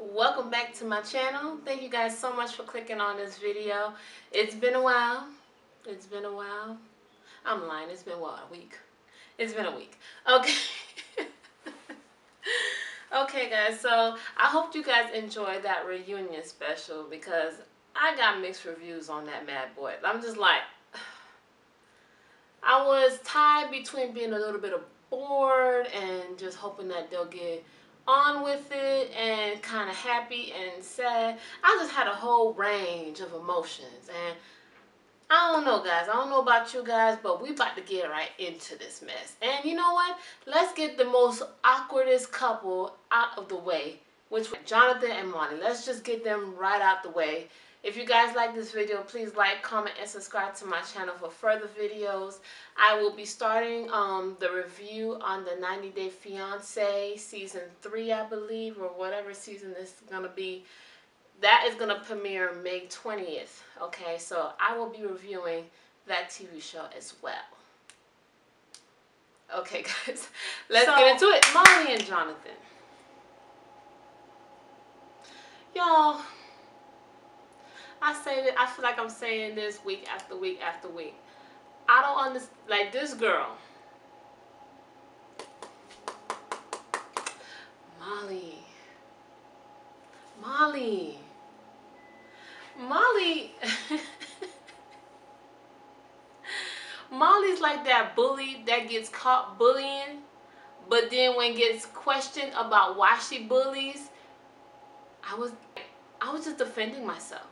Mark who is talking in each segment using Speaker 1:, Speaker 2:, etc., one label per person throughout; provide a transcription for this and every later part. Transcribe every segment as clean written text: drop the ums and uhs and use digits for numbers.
Speaker 1: Welcome back to my channel. Thank you guys so much for clicking on this video. It's been a while. I'm lying. It's been what, a week? It's been a week. Okay. Okay guys, so I hope you guys enjoyed that reunion special because I got mixed reviews on that Mad Boy. I'm just like, I was tied between being a little bit bored and just hoping that they'll get on with it, and kind of happy and sad. I just had a whole range of emotions, and I don't know guys, I don't know about you guys, but we about to get right into this mess. And you know what, let's get the most awkwardest couple out of the way, which was Jonathan and Molly. Let's just get them right out the way. If you guys like this video, please like, comment, and subscribe to my channel for further videos. I will be starting the review on the 90 Day Fiancé season 3, I believe, or whatever season this is going to be. That is going to premiere May 20th, okay? So I will be reviewing that TV show as well. Okay, guys, let's get into it. Molly and Jonathan. Y'all, I say that, I feel like I'm saying this week after week after week. I don't understand, like this girl, Molly, Molly's like that bully that gets caught bullying, but then when gets questioned about why she bullies, I was just defending myself.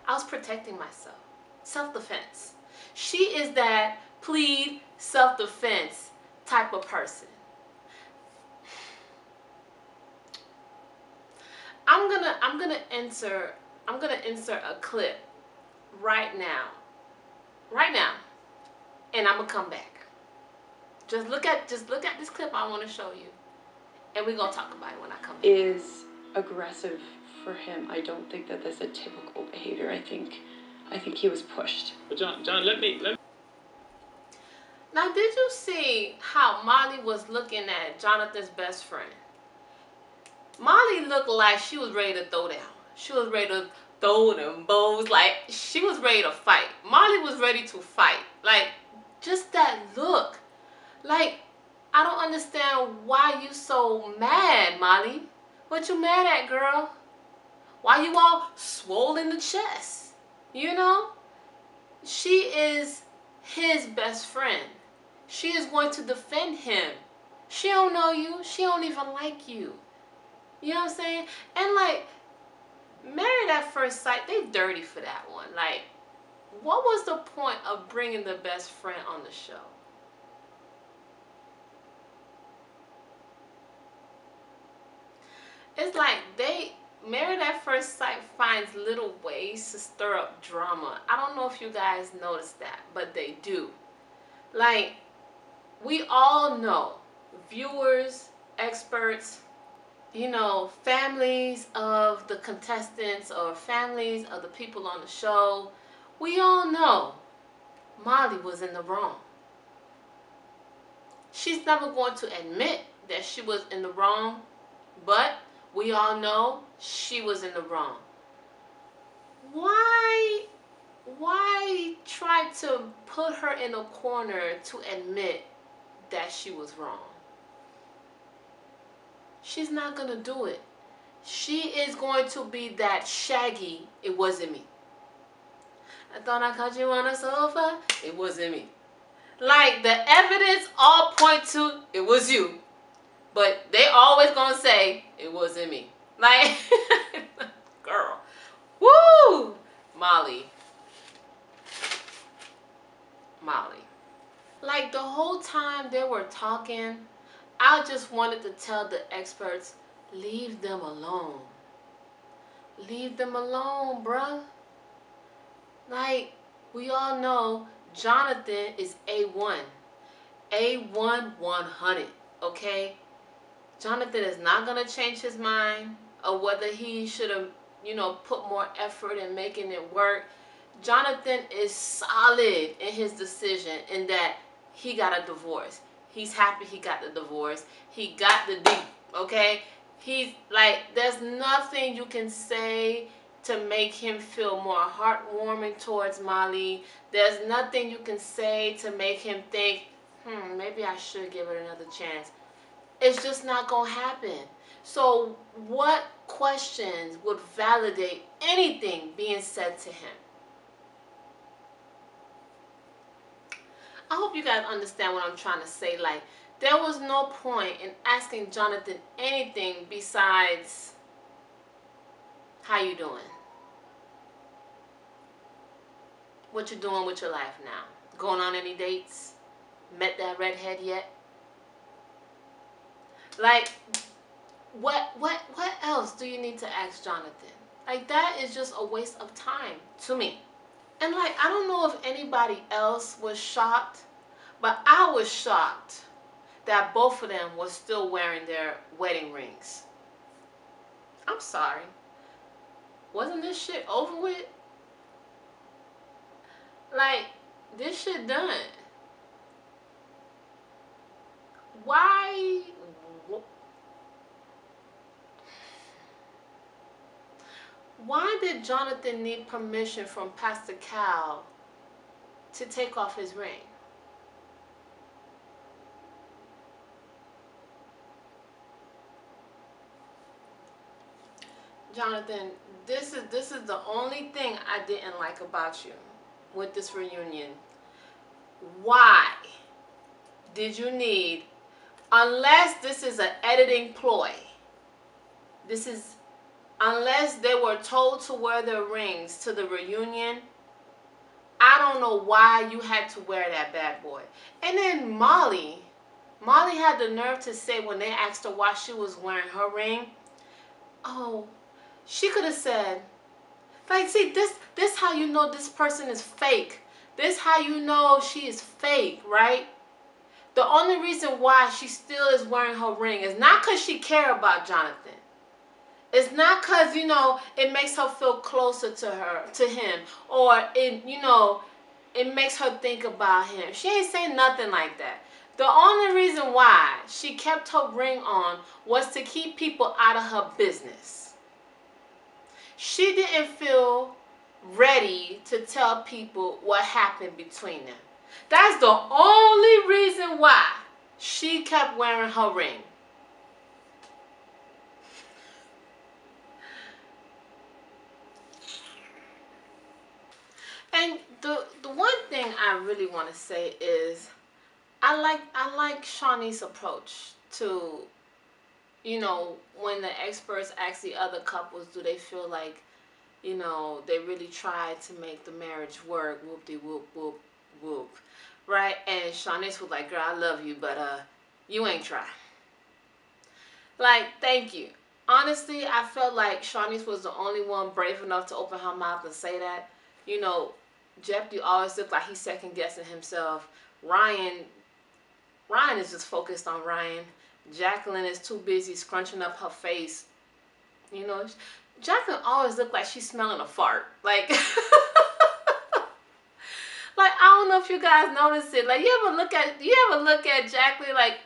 Speaker 1: I was protecting myself. Self-defense. She is that plead self-defense type of person. I'm gonna insert a clip right now, and I'm gonna come back. Just look at this clip I want to show you, and we're gonna talk about it when I come back.
Speaker 2: Is aggressive for him. I don't think that that's a typical behavior. I think he was pushed.
Speaker 3: But John, let me.
Speaker 1: Now, did you see how Molly was looking at Jonathan's best friend? Molly looked like she was ready to throw down. She was ready to throw them bows. Like, she was ready to fight. Molly was ready to fight. Like, just that look. Like, I don't understand why you so mad, Molly. What you mad at, girl? Why you all swollen the chest? You know? She is his best friend. She is going to defend him. She don't know you. She don't even like you. You know what I'm saying? And like, Married at First Sight, they dirty for that one. Like, what was the point of bringing the best friend on the show? It's like Married at First Sight finds little ways to stir up drama. I don't know if you guys noticed that, but they do. Like, we all know, viewers, experts, you know, families of the contestants or families of the people on the show, we all know Molly was in the wrong. She's never going to admit that she was in the wrong, but we all know she was in the wrong. Why try to put her in a corner to admit that she was wrong? She's not going to do it. She is going to be that Shaggy, it wasn't me. I thought I caught you on a sofa, it wasn't me. Like, the evidence all point to, it was you. But they always going to say, it wasn't me. Like, girl. Woo! Molly. Like, the whole time they were talking, I just wanted to tell the experts, leave them alone. Leave them alone, bruh. Like, we all know Jonathan is A1. A1 100, okay? Jonathan is not going to change his mind or whether he should have, you know, put more effort in making it work. Jonathan is solid in his decision in that he got a divorce. He's happy he got the divorce. He got the D, okay? He's like, there's nothing you can say to make him feel more heartwarming towards Molly. There's nothing you can say to make him think, maybe I should give it another chance. It's just not going to happen. So what questions would validate anything being said to him? I hope you guys understand what I'm trying to say. Like, there was no point in asking Jonathan anything besides, how you doing? What you doing with your life now? Going on any dates? Met that redhead yet? Like, what else do you need to ask Jonathan? Like, that is just a waste of time to me. And like, I don't know if anybody else was shocked, but I was shocked that both of them were still wearing their wedding rings. I'm sorry. Wasn't this shit over with? Like, this shit done. Why? Why did Jonathan need permission from Pastor Cal to take off his ring? Jonathan, this is the only thing I didn't like about you with this reunion. Why did you need, unless this is an editing ploy, unless they were told to wear their rings to the reunion, I don't know why you had to wear that bad boy. And then Molly had the nerve to say when they asked her why she was wearing her ring, oh, she could have said, like, see, this how you know this person is fake. This how you know she is fake, right? The only reason why she still is wearing her ring is not because she care about Jonathan. It's not because, it makes her feel closer to him, or it makes her think about him. She ain't saying nothing like that. The only reason why she kept her ring on was to keep people out of her business. She didn't feel ready to tell people what happened between them. That's the only reason why she kept wearing her ring. And the one thing I really want to say is, I like Shanice's approach to, when the experts ask the other couples, do they feel like, they really tried to make the marriage work, whoop-de-whoop, whoop, whoop, right? And Shanice was like, girl, I love you, but you ain't try. Like, thank you. Honestly, I felt like Shanice was the only one brave enough to open her mouth and say that. Jettie always looked like he's second guessing himself. Ryan is just focused on Ryan. Jacqueline is too busy scrunching up her face. Jacqueline always looked like she's smelling a fart. Like, like, I don't know if you guys notice it. Like, you ever look at Jacqueline, like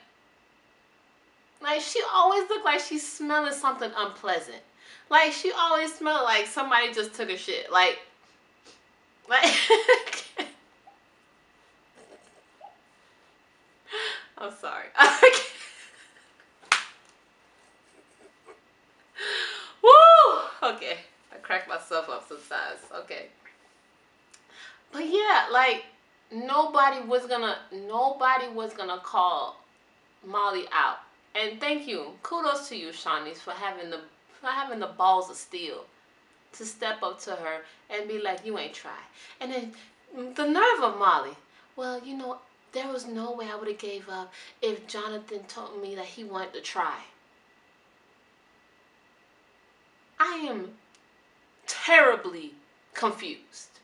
Speaker 1: she always looked like she's smelling something unpleasant. Like, she always smelled like somebody just took a shit. Like I'm sorry. Woo! Okay. I crack myself up sometimes. Okay. But yeah, like, nobody was gonna call Molly out. And thank you. Kudos to you, Shanice, for having the balls of steel to step up to her and be like, you ain't try. And then the nerve of Molly. Well, there was no way I would have gave up if Jonathan told me that he wanted to try. I am terribly confused.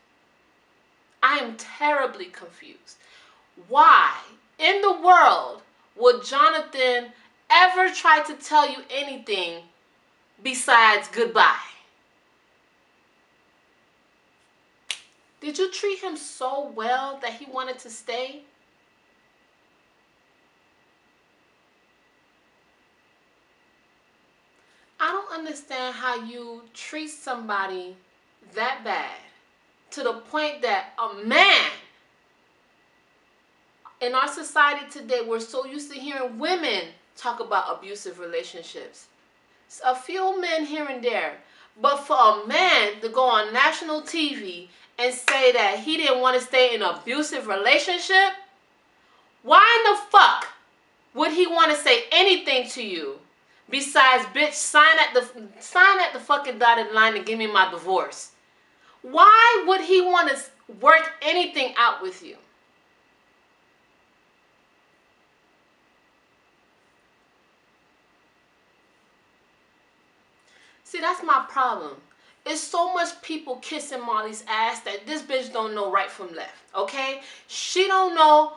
Speaker 1: I am terribly confused. Why in the world would Jonathan ever try to tell you anything besides goodbye? Did you treat him so well that he wanted to stay? I don't understand how you treat somebody that bad to the point that a man, in our society today, we're so used to hearing women talk about abusive relationships. It's a few men here and there. But for a man to go on national TV and say that he didn't want to stay in an abusive relationship, why in the fuck would he want to say anything to you besides, bitch, sign at the fucking dotted line and give me my divorce? Why would he want to work anything out with you? See, that's my problem. It's so much people kissing Molly's ass that this bitch don't know right from left. Okay? She don't know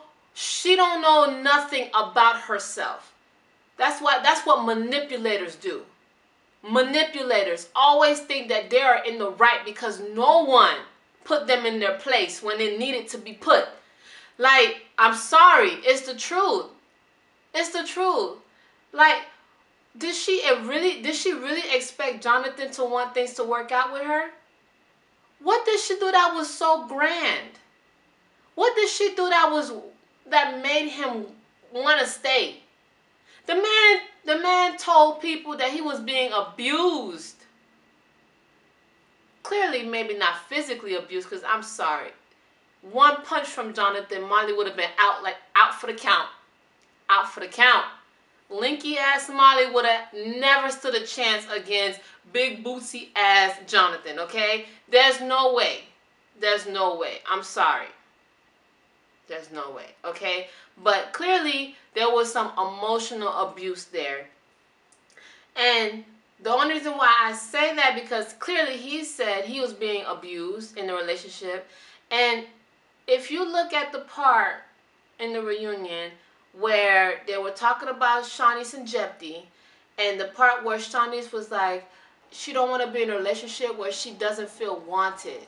Speaker 1: nothing about herself. That's what manipulators do. Manipulators always think that they are in the right because no one put them in their place when they needed to be put. Like, I'm sorry, it's the truth. It's the truth. Like, did she really expect Jonathan to want things to work out with her? What did she do that was so grand? What did she do that made him want to stay? The man told people that he was being abused. Clearly, maybe not physically abused, because I'm sorry. One punch from Jonathan, Molly would have been out for the count. Out for the count. Linky ass Molly would have never stood a chance against big bootsy ass Jonathan, okay? There's no way. There's no way. I'm sorry. There's no way, okay? But clearly, there was some emotional abuse there. And the only reason why I say that, because clearly he said he was being abused in the relationship. And if you look at the part in the reunion where they were talking about Shanice and Jettie, and the part where Shanice was like, she don't want to be in a relationship where she doesn't feel wanted.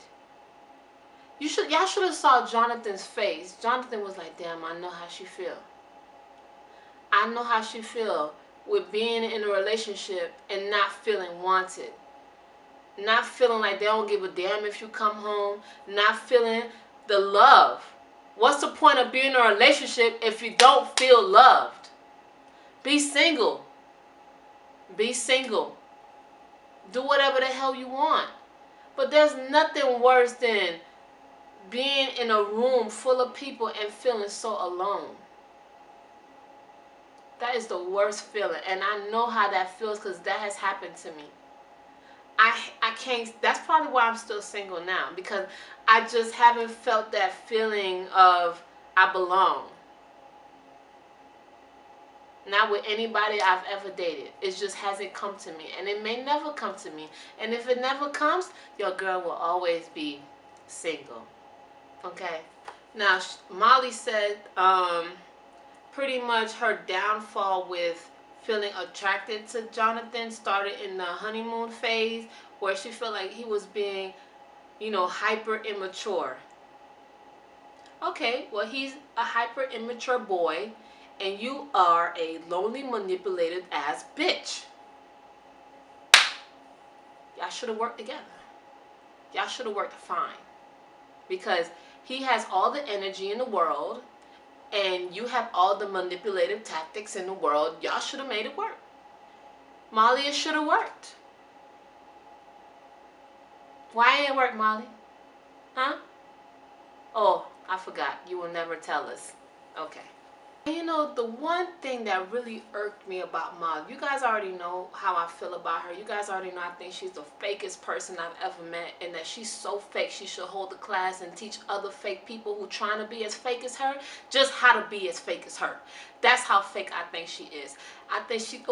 Speaker 1: Y'all should have saw Jonathan's face. Jonathan was like, damn, I know how she feel. I know how she feel with being in a relationship and not feeling wanted. Not feeling like they don't give a damn if you come home. Not feeling the love. What's the point of being in a relationship if you don't feel loved? Be single. Be single. Do whatever the hell you want. But there's nothing worse than being in a room full of people and feeling so alone. That is the worst feeling. And I know how that feels because that has happened to me. I can't, that's probably why I'm still single now. Because I just haven't felt that feeling of I belong. Not with anybody I've ever dated. It just hasn't come to me. And it may never come to me. And if it never comes, your girl will always be single. Okay? Now, Molly said pretty much her downfall with feeling attracted to Jonathan started in the honeymoon phase, where she felt like he was being, hyper immature. Okay, well, he's a hyper immature boy, and you are a lonely, manipulated ass bitch. Y'all should have worked together. Y'all should have worked fine. Because he has all the energy in the world, and you have all the manipulative tactics in the world. Y'all should have made it work. Molly, it should have worked. Why ain't it work, Molly? Huh? Oh, I forgot. You will never tell us. Okay. The one thing that really irked me about Molly, you guys already know how I feel about her. You guys already know I think she's the fakest person I've ever met, and that she's so fake she should hold a class and teach other fake people who trying to be as fake as her just how to be as fake as her. That's how fake I think she is. I think she,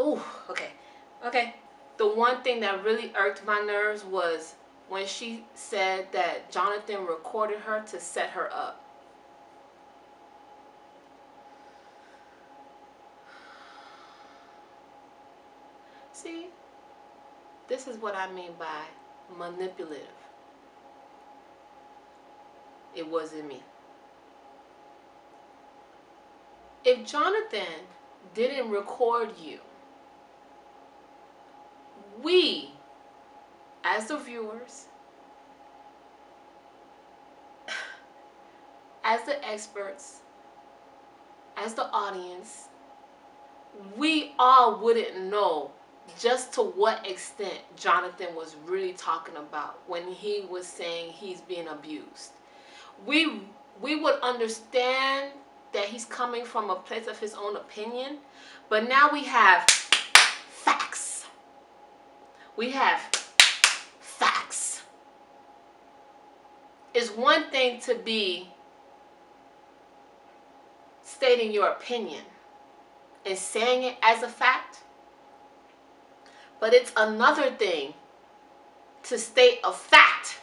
Speaker 1: okay. The one thing that really irked my nerves was when she said that Jonathan recorded her to set her up. See, this is what I mean by manipulative. It wasn't me. If Jonathan didn't record you, we, as the viewers, as the experts, as the audience, we all wouldn't know just to what extent Jonathan was really talking about when he was saying he's being abused. We would understand that he's coming from a place of his own opinion, but now we have facts. We have facts. It's one thing to be stating your opinion and saying it as a fact, but it's another thing to state a fact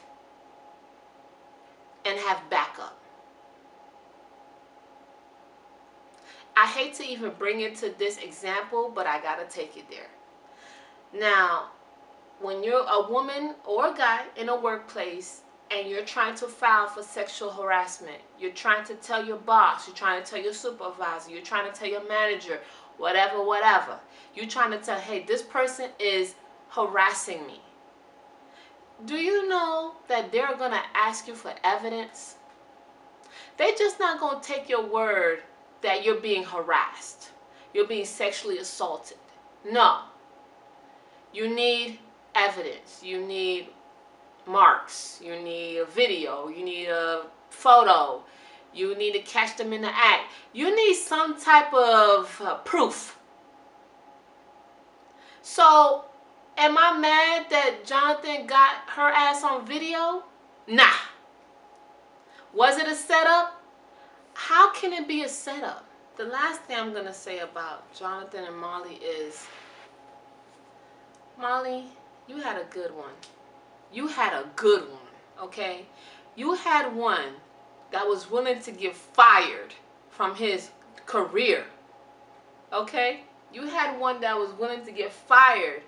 Speaker 1: and have backup. I hate to even bring it to this example, but I gotta take it there. Now, when you're a woman or a guy in a workplace and you're trying to file for sexual harassment, you're trying to tell your boss, you're trying to tell your supervisor, you're trying to tell your manager, whatever, you're trying to tell, hey, this person is harassing me. Do you know that they're going to ask you for evidence? They're just not going to take your word that you're being harassed, you're being sexually assaulted. No. You need evidence. You need marks. You need a video. You need a photo. You need to catch them in the act. You need some type of proof. So, am I mad that Jonathan got her ass on video? Nah. Was it a setup? How can it be a setup? The last thing I'm going to say about Jonathan and Molly is, Molly, you had a good one. You had a good one, okay? You had one that was willing to get fired from his career, okay? You had one that was willing to get fired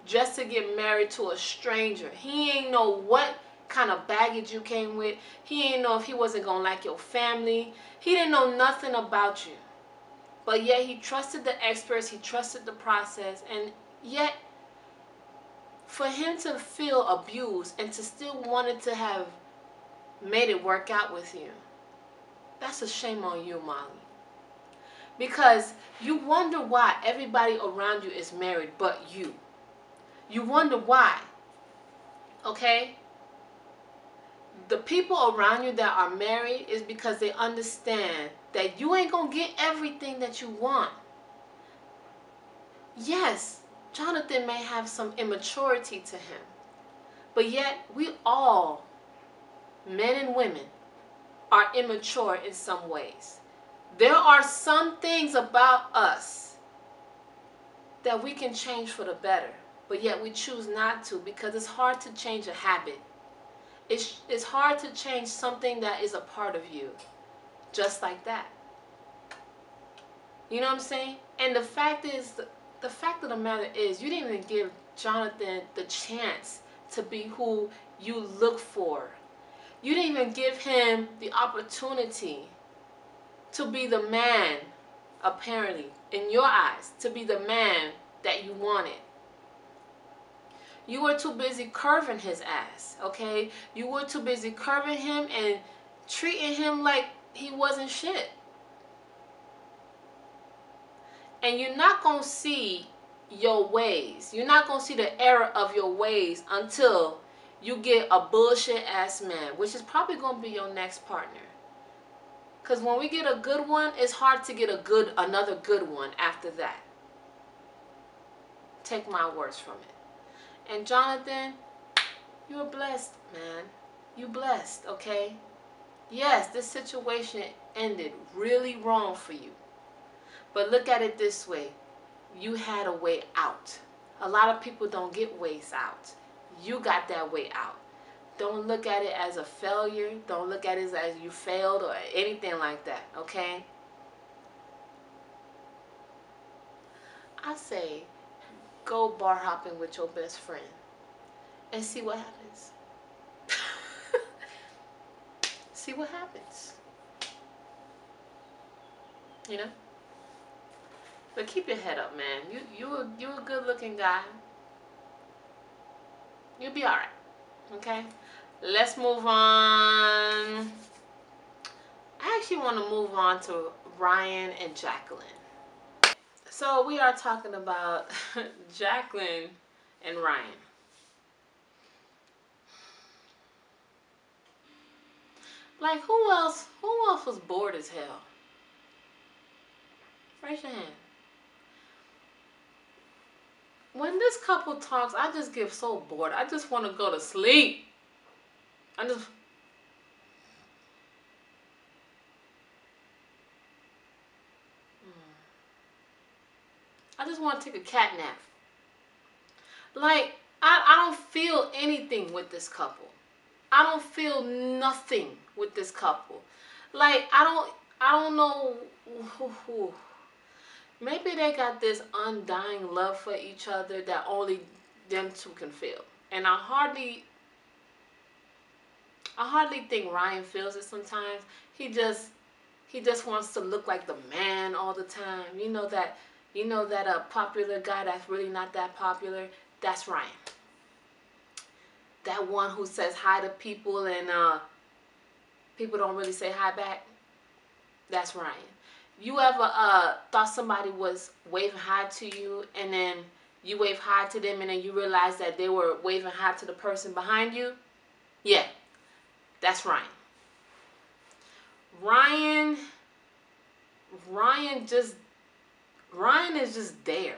Speaker 1: just to get married to a stranger. He ain't know what kind of baggage you came with. He ain't know if he wasn't gonna like your family. He didn't know nothing about you. But yet he trusted the experts, he trusted the process, and yet for him to feel abused and to still wanted to have made it work out with you, that's a shame on you, Molly. Because you wonder why everybody around you is married but you. You wonder why. Okay? The people around you that are married is because they understand that you ain't gonna get everything that you want. Yes, Jonathan may have some immaturity to him, but yet we all, men and women, are immature in some ways. There are some things about us that we can change for the better, but yet we choose not to because it's hard to change a habit. It's hard to change something that is a part of you, just like that. You know what I'm saying? And the fact of the matter is, you didn't even give Jonathan the chance to be who you look for. You didn't even give him the opportunity to be the man, apparently, in your eyes, to be the man that you wanted. You were too busy curving his ass, okay? You were too busy curving him and treating him like he wasn't shit. And you're not going to see your ways. You're not going to see the error of your ways until you get a bullshit ass man, which is probably going to be your next partner. Because when we get a good one, it's hard to get another good one after that. Take my words from it. And Jonathan, you're blessed, man. You blessed, okay? Yes, this situation ended really wrong for you. But look at it this way. You had a way out. A lot of people don't get ways out. You got that way out. Don't look at it as a failure. Don't look at it as you failed or anything like that, okay? I say, go bar hopping with your best friend and see what happens. See what happens. You know? But keep your head up, man. You're a good looking guy. You'll be all right. Okay? Let's move on. I actually want to move on to Ryan and Jacqueline. So we are talking about Jacqueline and Ryan. Like, who else was bored as hell? Raise your hand. When this couple talks, I just get so bored. I just want to go to sleep. I just... I just want to take a cat nap. Like, I don't feel anything with this couple. I don't feel nothing with this couple. Like, I don't know. Maybe they got this undying love for each other that only them two can feel. And I hardly think Ryan feels it sometimes. He just wants to look like the man all the time. You know that popular guy that's really not that popular? That's Ryan. That one who says hi to people and people don't really say hi back? That's Ryan. You ever thought somebody was waving hi to you and then you wave hi to them and then you realize that they were waving hi to the person behind you? Yeah, that's Ryan. Ryan is just there.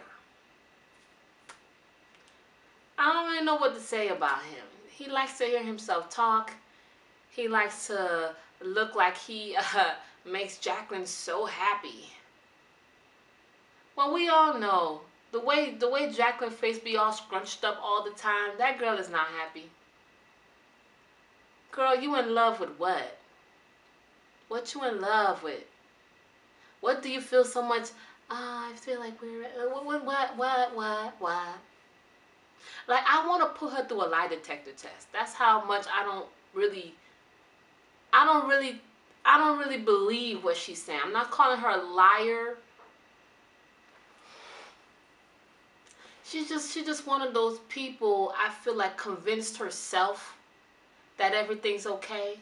Speaker 1: I don't really know what to say about him. He likes to hear himself talk. He likes to look like he makes Jacqueline so happy. Well, we all know the way Jacqueline's face be all scrunched up all the time, that girl is not happy. Girl, you in love with what? What you in love with? What do you feel so much? I feel like we're what? Like, I want to put her through a lie detector test. That's how much I don't really believe what she's saying. I'm not calling her a liar. She's just one of those people, I feel like, convinced herself that everything's okay,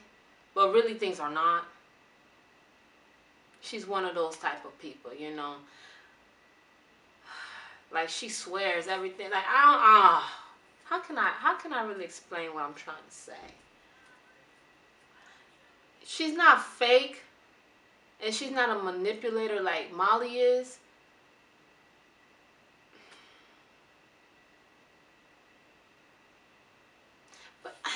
Speaker 1: but really things are not. She's one of those type of people, you know. Like, she swears everything. Like, how can I really explain what I'm trying to say? She's not fake, and she's not a manipulator like Molly is. But I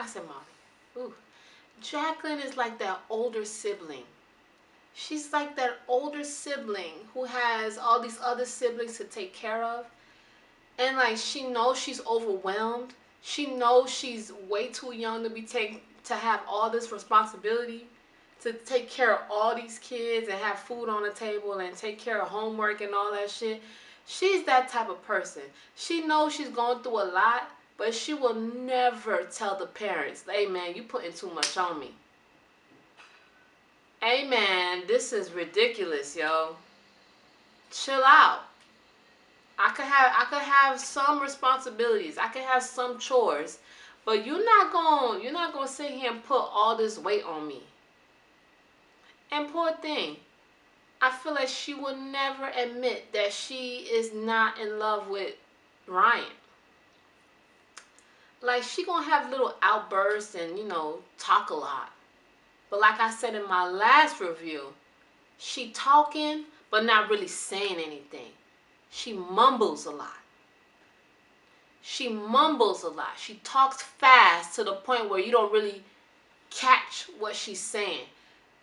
Speaker 1: said Molly. Ooh. Jacqueline is like that older sibling. She's like that older sibling who has all these other siblings to take care of. And like, she knows she's overwhelmed. She knows she's way too young to have all this responsibility, to take care of all these kids and have food on the table and take care of homework and all that shit. She's that type of person. She knows she's going through a lot, but she will never tell the parents, hey man, you putting too much on me. Hey man, this is ridiculous, yo. Chill out. I could have some responsibilities. I could have some chores, but you're not gonna sit here and put all this weight on me. And poor thing, I feel like she will never admit that she is not in love with Ryan. Like, she gonna have little outbursts and, you know, talk a lot. But like I said in my last review, she talking but not really saying anything. She mumbles a lot. She mumbles a lot. She talks fast to the point where you don't really catch what she's saying.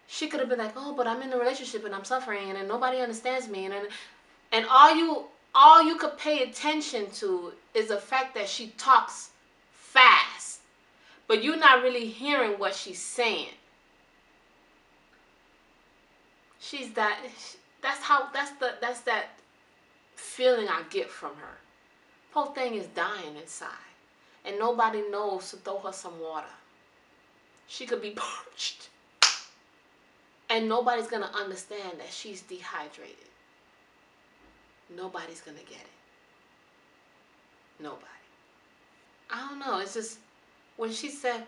Speaker 1: She could have been like, oh, but I'm in a relationship and I'm suffering and nobody understands me. And all you could pay attention to is the fact that she talks fast. But you're not really hearing what she's saying. That's that feeling I get from her. Whole thing is dying inside. And nobody knows to throw her some water. She could be parched. And nobody's going to understand that she's dehydrated. Nobody's going to get it. Nobody. I don't know. It's just when she said,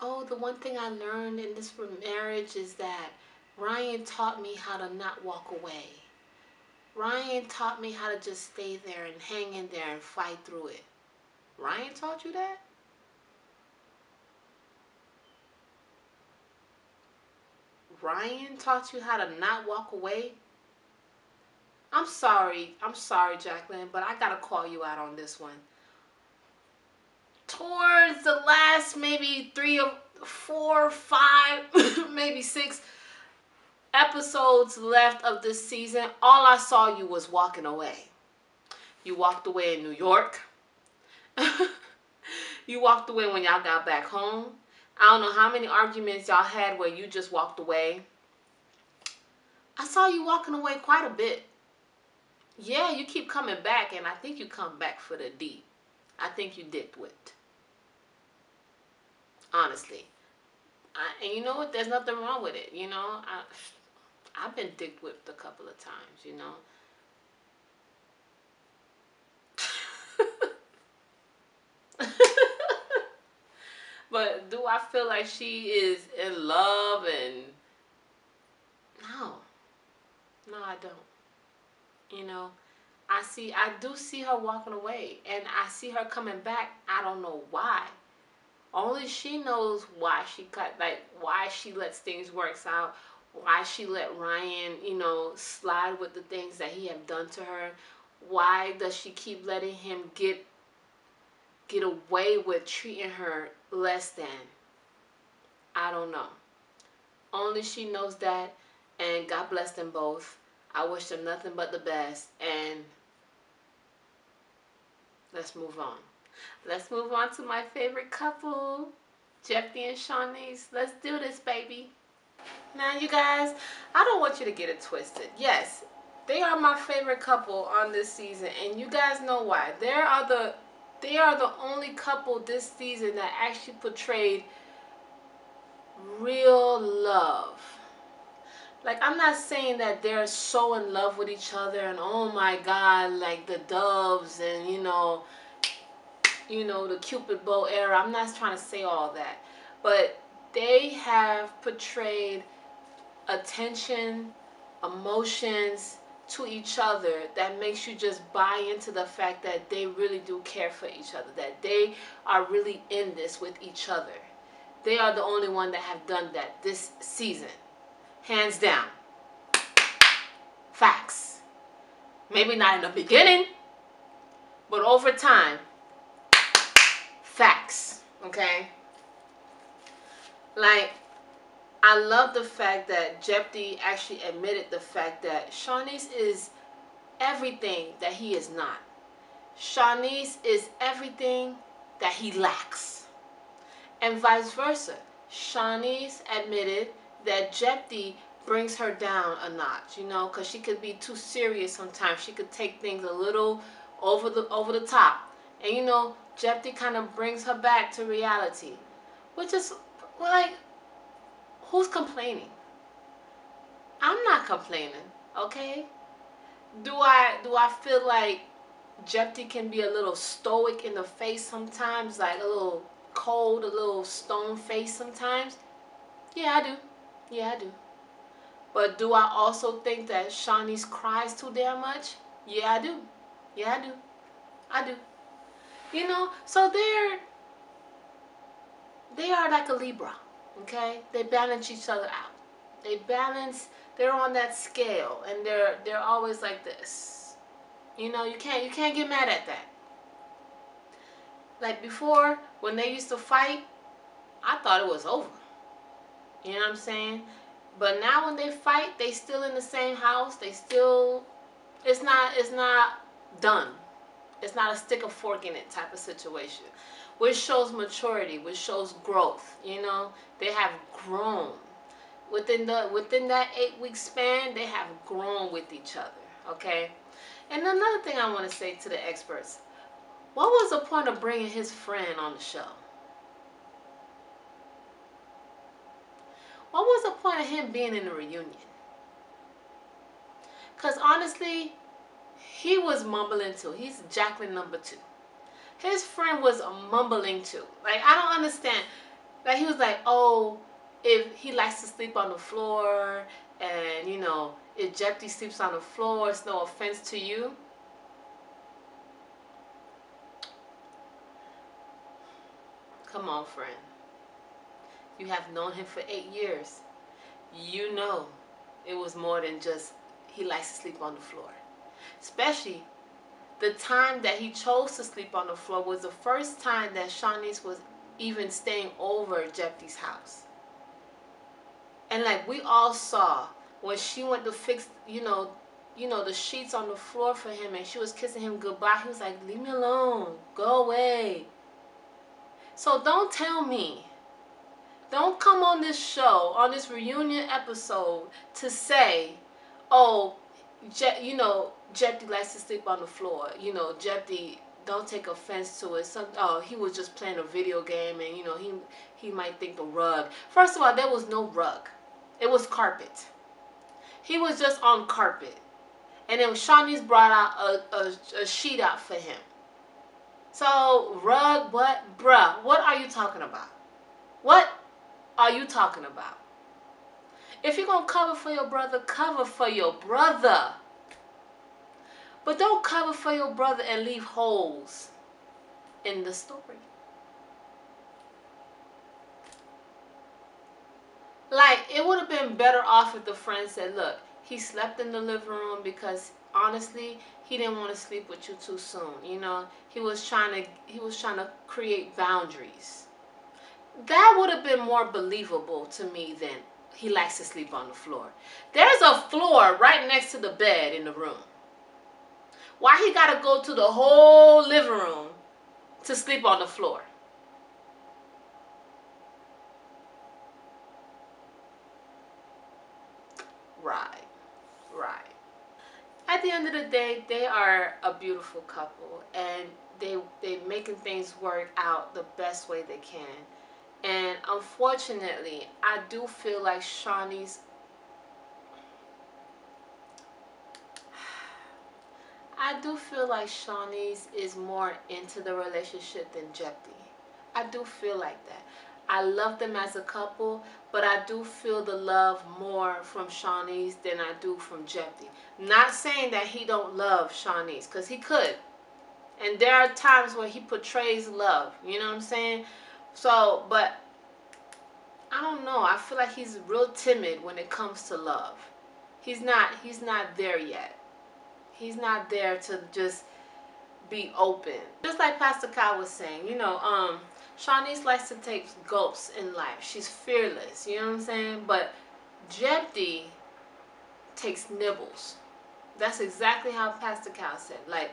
Speaker 1: "Oh, the one thing I learned in this marriage is that Ryan taught me how to not walk away. Ryan taught me how to just stay there and hang in there and fight through it." Ryan taught you that? Ryan taught you how to not walk away? I'm sorry, Jacqueline, but I gotta call you out on this one. Towards the last maybe 3 or 4 or 5, maybe 6 episodes left of this season, all I saw you was walking away. You walked away in New York. You walked away when y'all got back home. I don't know how many arguments y'all had where you just walked away. I saw you walking away quite a bit. Yeah, you keep coming back, and I think you come back for the D. I think you dick whipped. Honestly. And you know what? There's nothing wrong with it. You know, I've been dick whipped a couple of times, you know. But do I feel like she is in love? And no. No, I don't. You know, I do see her walking away, and I see her coming back. I don't know why. Only she knows why she why she lets things work out, why she let Ryan, you know, slide with the things that he have done to her. Why does she keep letting him get away with treating her less than? I don't know. Only she knows that, and God bless them both. I wish them nothing but the best, and let's move on. Let's move on to my favorite couple, Jettie and Shanice. Let's do this, baby. Now, you guys, I don't want you to get it twisted. Yes, they are my favorite couple on this season, and you guys know why. They are the only couple this season that actually portrayed real love. Like, I'm not saying that they're so in love with each other and oh my God, like the doves and you know the Cupid bow era. I'm not trying to say all that, but they have portrayed attention, emotions to each other that makes you just buy into the fact that they really do care for each other, that they are really in this with each other. They are the only one that have done that this season. Hands down. Facts. Maybe not in the beginning, but over time. Facts. Okay? Like, I love the fact that Jettie actually admitted the fact that Shanice is everything that he is not. Shanice is everything that he lacks. And vice versa. Shanice admitted that Jettie brings her down a notch, you know, because she could be too serious sometimes. She could take things a little over the top. And, you know, Jettie kind of brings her back to reality. Which is, like, who's complaining? I'm not complaining, okay? Do I feel like Jettie can be a little stoic in the face sometimes, like a little cold, a little stone face sometimes? Yeah, I do. Yeah, I do. But do I also think that Shanice cries too damn much? Yeah, I do. Yeah, I do. I do. You know, so they are like a Libra, okay? They balance each other out. They're on that scale, and they're always like this. You know, you can't get mad at that. Like before, when they used to fight, I thought it was over. You know what I'm saying? But now when they fight, they still in the same house. They still, it's not done. It's not a stick a fork in it type of situation, which shows maturity, which shows growth. You know, they have grown within that 8-week span. They have grown with each other. Okay. And another thing I want to say to the experts: what was the point of bringing his friend on the show? What was the point of him being in the reunion? Because honestly, he was mumbling too. He's Jacqueline number 2. His friend was mumbling too. Like, I don't understand. Like, he was like, oh, if he likes to sleep on the floor, and, you know, if Jettie sleeps on the floor, it's no offense to you. Come on, friend. You have known him for 8 years. You know it was more than just he likes to sleep on the floor. Especially the time that he chose to sleep on the floor was the first time that Shanice was even staying over at Jettie's house. And like we all saw when she went to fix, the sheets on the floor for him, and she was kissing him goodbye, he was like, leave me alone, go away. So don't tell me, don't come on this show, on this reunion episode, to say, oh, Jettie likes to sleep on the floor. Jettie, don't take offense to it. He was just playing a video game, and he might think the rug. First of all, there was no rug. It was carpet. He was just on carpet, and then Shanice brought out a sheet out for him. So rug, what, bruh? What are you talking about? What are you talking about? If you're gonna cover for your brother, cover for your brother. But don't cover for your brother and leave holes in the story. Like, it would have been better off if the friend said, look, he slept in the living room because honestly, he didn't want to sleep with you too soon. He was trying to create boundaries. That would have been more believable to me than he likes to sleep on the floor. There's a floor right next to the bed in the room. Why he gotta go to the whole living room to sleep on the floor? Right. At the end of the day, they are a beautiful couple, and they making things work out the best way they can. And unfortunately, I do feel like Shanice is more into the relationship than Jettie. I do feel like that. I love them as a couple, but I do feel the love more from Shanice than I do from Jettie. Not saying that he don't love Shanice, because he could. And there are times where he portrays love. You know what I'm saying? So, but I don't know. I feel like he's real timid when it comes to love. He's not there yet. He's not there to just be open. Just like Pastor Kyle was saying, Shanice likes to take gulps in life. She's fearless, you know what I'm saying? But Jettie takes nibbles. That's exactly how Pastor Kyle said. Like,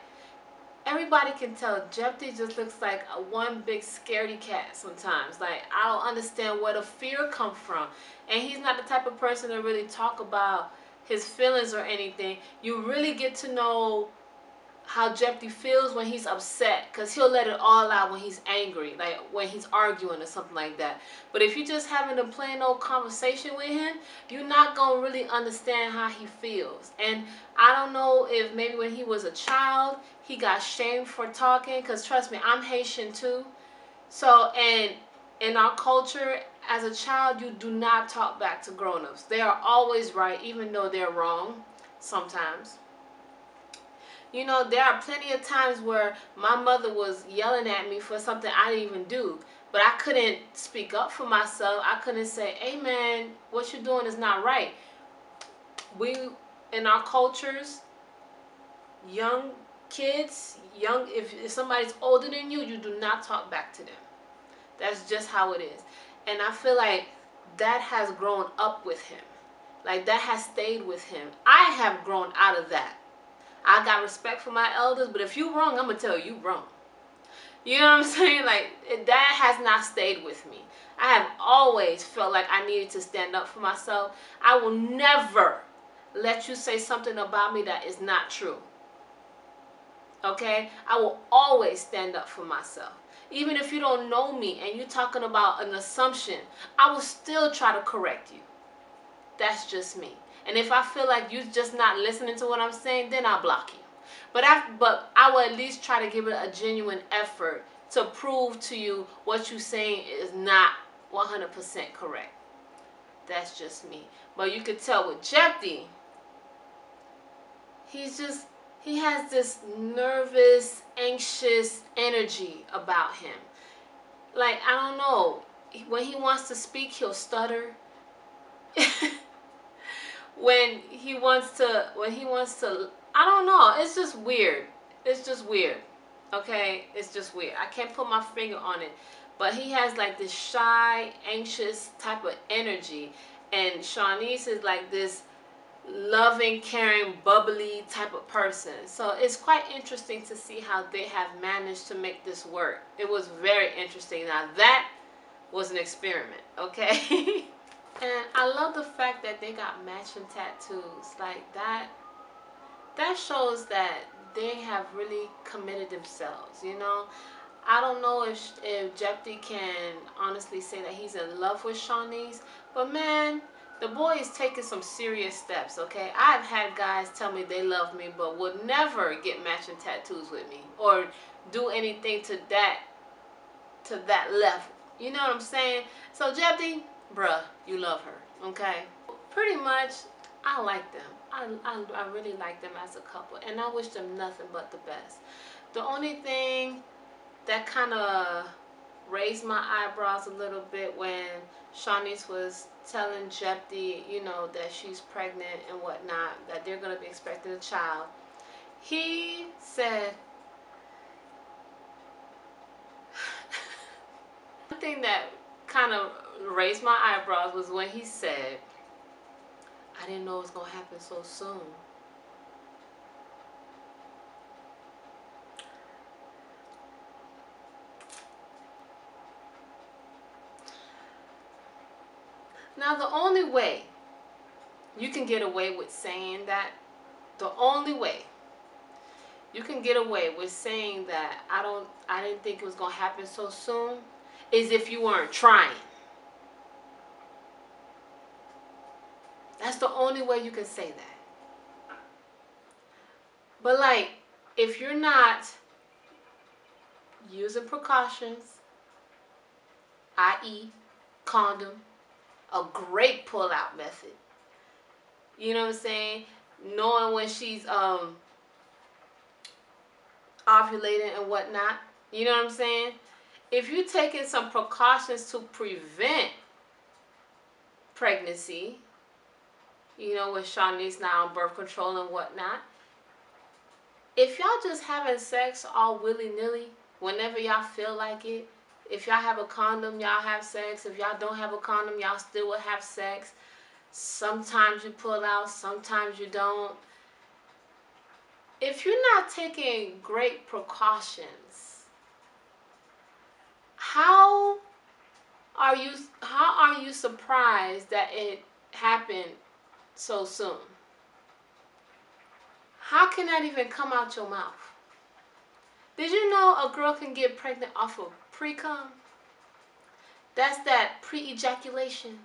Speaker 1: everybody can tell Jettie just looks like one big scaredy cat sometimes. Like, I don't understand where the fear comes from. And he's not the type of person to really talk about his feelings or anything. You really get to know how Jettie feels when he's upset, because he'll let it all out when he's angry, like when he's arguing or something like that. But if you're just having a plain old conversation with him, you're not going to really understand how he feels. And I don't know if maybe when he was a child, he got shamed for talking, because trust me, I'm Haitian too. So, and in our culture, as a child, you do not talk back to grown-ups. They are always right, even though they're wrong sometimes. There are plenty of times where my mother was yelling at me for something I didn't even do. But I couldn't speak up for myself. I couldn't say, hey man, what you're doing is not right. In our cultures, young kids, if somebody's older than you, you do not talk back to them. That's just how it is. And I feel like that has grown up with him. Like, that has stayed with him. I have grown out of that. I got respect for my elders, but if you wrong, I'm going to tell you wrong. You know what I'm saying? Like, that has not stayed with me. I have always felt like I needed to stand up for myself. I will never let you say something about me that is not true. Okay? I will always stand up for myself. Even if you don't know me and you're talking about an assumption, I will still try to correct you. That's just me. And if I feel like you're just not listening to what I'm saying, then I'll block you. But I will at least try to give it a genuine effort to prove to you what you're saying is not 100% correct. That's just me. But you could tell with Jettie, he has this nervous, anxious energy about him. Like, I don't know, when he wants to speak, he'll stutter. when he wants to, I don't know, it's just weird. It's just weird. Okay, it's just weird. I can't put my finger on it, but he has like this shy, anxious type of energy, and Shanice is like this loving, caring, bubbly type of person. So it's quite interesting to see how they have managed to make this work. It was very interesting. Now that was an experiment, okay? And I love the fact that they got matching tattoos. Like that shows that they have really committed themselves, you know? I don't know if Jettie can honestly say that he's in love with Shanice, but man, the boy is taking some serious steps, okay? I've had guys tell me they love me, but would never get matching tattoos with me or do anything to that level. You know what I'm saying? So Jettie, bruh, you love her, okay? Pretty much, I like them. I really like them as a couple, and I wish them nothing but the best. The only thing that kind of raised my eyebrows a little bit when Shanice was telling Jettie, you know, that she's pregnant and whatnot, that they're going to be expecting a child. He said, one thing that kind of raised my eyebrows was when he said, I didn't know it was going to happen so soon. Now, the only way you can get away with saying that, the only way you can get away with saying that I didn't think it was going to happen so soon is if you weren't trying. That's the only way you can say that. But like, if you're not using precautions, i.e. condom, a great pull-out method. You know what I'm saying? Knowing when she's ovulating and whatnot. You know what I'm saying? If you're taking some precautions to prevent pregnancy, you know, with Shanice now on birth control and whatnot, if y'all just having sex all willy-nilly, whenever y'all feel like it, if y'all have a condom, y'all have sex. If y'all don't have a condom, y'all still will have sex. Sometimes you pull out, sometimes you don't. If you're not taking great precautions, how are you surprised that it happened so soon? How can that even come out your mouth? Did you know a girl can get pregnant off of pre-cum? That's that pre-ejaculation.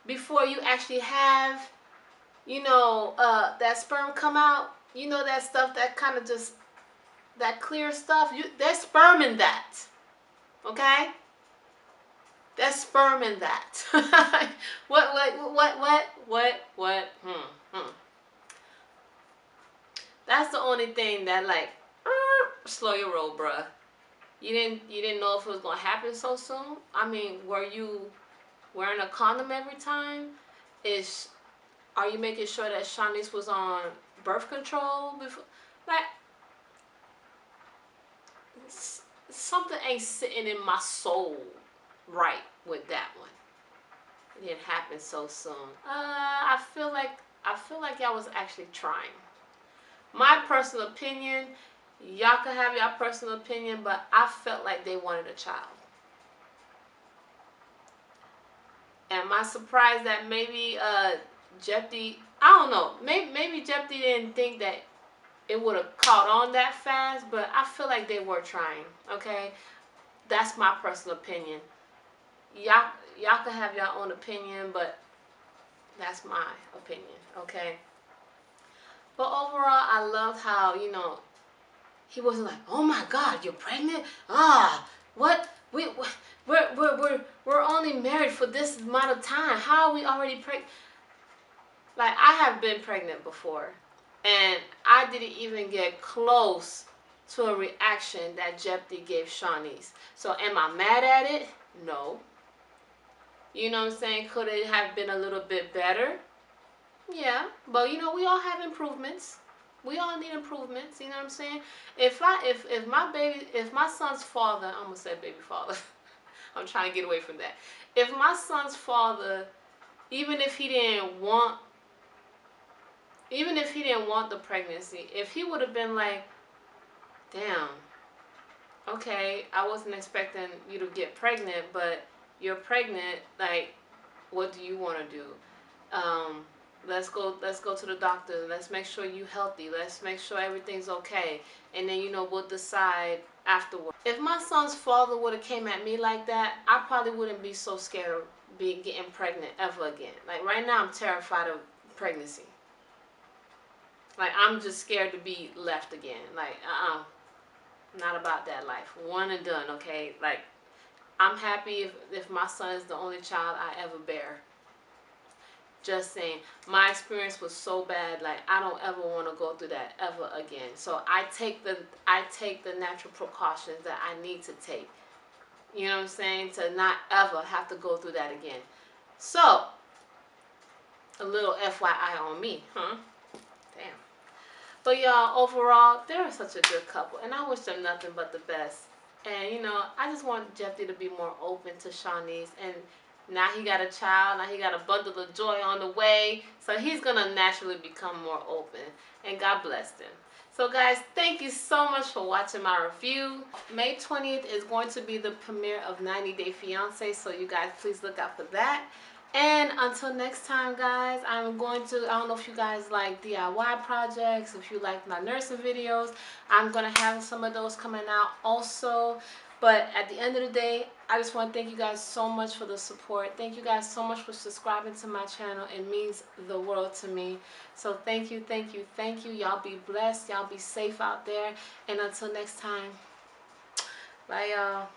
Speaker 1: Before you actually have, you know, that sperm come out. You know that stuff, that kind of just, that clear stuff? There's sperm in that. Okay? There's sperm in that. What? That's the only thing that, like, slow your roll, bruh. You didn't know if it was gonna happen so soon? I mean, were you wearing a condom every time? Are you making sure that Shanice was on birth control before? Like, something ain't sitting in my soul right with that one. It didn't happen so soon. I feel like y'all was actually trying. My personal opinion, y'all can have your personal opinion, but I felt like they wanted a child. Am I surprised that maybe Jettie, I don't know, maybe Jettie didn't think that it would have caught on that fast, but I feel like they were trying, okay? That's my personal opinion. Y'all can have your own opinion, but that's my opinion, okay? But overall, I loved how, you know, he wasn't like, oh my God, you're pregnant? What? We're only married for this amount of time. How are we already pregnant? Like, I have been pregnant before, and I didn't even get close to a reaction that Jettie gave Shanice. So am I mad at it? No. You know what I'm saying? Could it have been a little bit better? Yeah. But, you know, we all have improvements. We all need improvements. You know what I'm saying? If my son's father, I'm gonna say baby father. I'm trying to get away from that. If my son's father, even if he didn't want the pregnancy, if he would have been like, damn, okay, I wasn't expecting you to get pregnant, but you're pregnant, like, what do you want to do? Let's go to the doctor. Let's make sure you're healthy. Let's make sure everything's okay. And then, you know, we'll decide afterward. If my son's father would have came at me like that, I probably wouldn't be so scared of getting pregnant ever again. Like, right now, I'm terrified of pregnancy. Like, I'm just scared to be left again. Like, not about that life. One and done, okay? Like, I'm happy if my son is the only child I ever bear. Just saying, my experience was so bad. Like, I don't ever want to go through that ever again. So I take the natural precautions that I need to take. You know what I'm saying? To not ever have to go through that again. So, a little FYI on me, huh? Damn. But y'all, overall, they're such a good couple, and I wish them nothing but the best. And, you know, I just want Jettie to be more open to Shanice. And now he got a child. Now he got a bundle of joy on the way. So he's going to naturally become more open. And God bless them. So, guys, thank you so much for watching my review. May 20th is going to be the premiere of 90 Day Fiancé. So, you guys, please look out for that. And until next time, guys, I don't know if you guys like DIY projects, if you like my nursing videos, I'm going to have some of those coming out also. But at the end of the day, I just want to thank you guys so much for the support. Thank you guys so much for subscribing to my channel. It means the world to me. So thank you, thank you, thank you. Y'all be blessed. Y'all be safe out there. And until next time, bye, y'all.